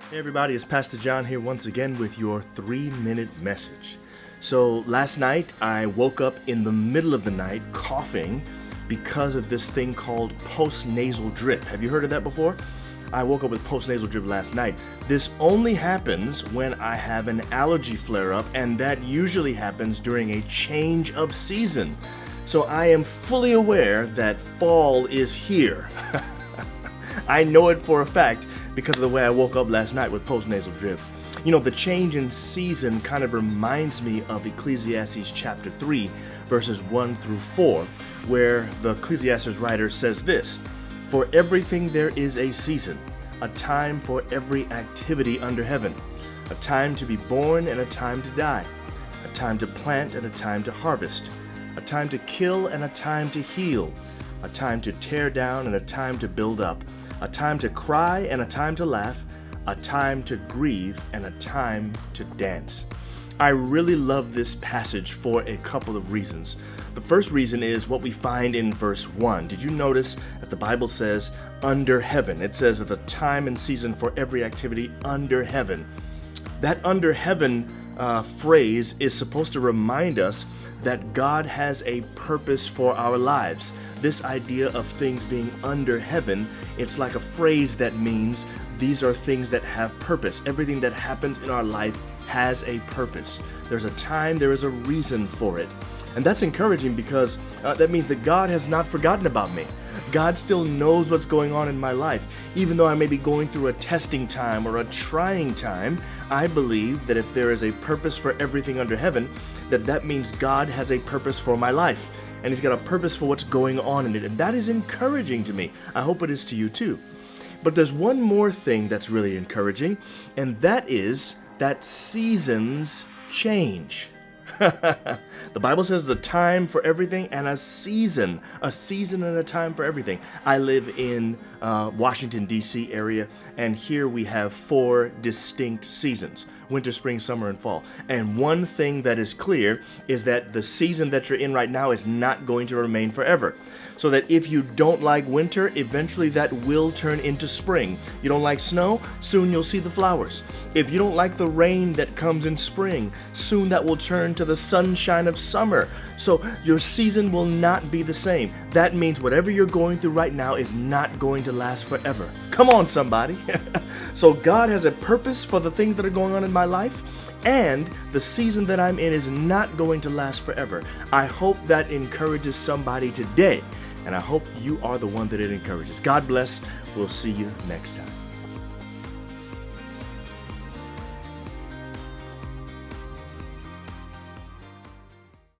Hey everybody, it's Pastor John here once again with your 3-minute message. So last night I woke up in the middle of the night coughing because of this thing called postnasal drip. Have you heard of that before? I woke up with postnasal drip last night. This only happens when I have an allergy flare-up, and that usually happens during a change of season. So I am fully aware that fall is here. I know it for a fact because of the way I woke up last night with postnasal drip. You know, the change in season kind of reminds me of Ecclesiastes chapter 3, verses 1 through 4, where the Ecclesiastes writer says this: "For everything there is a season, a time for every activity under heaven, a time to be born and a time to die, a time to plant and a time to harvest, a time to kill and a time to heal, a time to tear down and a time to build up, a time to cry and a time to laugh, a time to grieve and a time to dance." I really love this passage for a couple of reasons. The first reason is what we find in verse 1. Did you notice that the Bible says under heaven? It says that the time and season for every activity under heaven. That under heaven phrase is supposed to remind us that God has a purpose for our lives. This idea of things being under heaven, it's like a phrase that means these are things that have purpose. Everything that happens in our life has a purpose. There's a time, there is a reason for it. And that's encouraging because that means that God has not forgotten about me. God still knows what's going on in my life. Even though I may be going through a testing time or a trying time, I believe that if there is a purpose for everything under heaven, that means God has a purpose for my life. And He's got a purpose for what's going on in it. And that is encouraging to me. I hope it is to you too. But there's one more thing that's really encouraging, and that is that seasons change. The Bible says there's a time for everything and a season and a time for everything. I live in Washington, D.C. area, and here we have 4 distinct seasons: winter, spring, summer, and fall. And one thing that is clear is that the season that you're in right now is not going to remain forever. So that if you don't like winter, eventually that will turn into spring. You don't like snow? Soon you'll see the flowers. If you don't like the rain that comes in spring, soon that will turn to the sunshine of summer. So your season will not be the same. That means whatever you're going through right now is not going to last forever. Come on, somebody. So God has a purpose for the things that are going on in my life, and the season that I'm in is not going to last forever. I hope that encourages somebody today, and I hope you are the one that it encourages. God bless. We'll see you next time.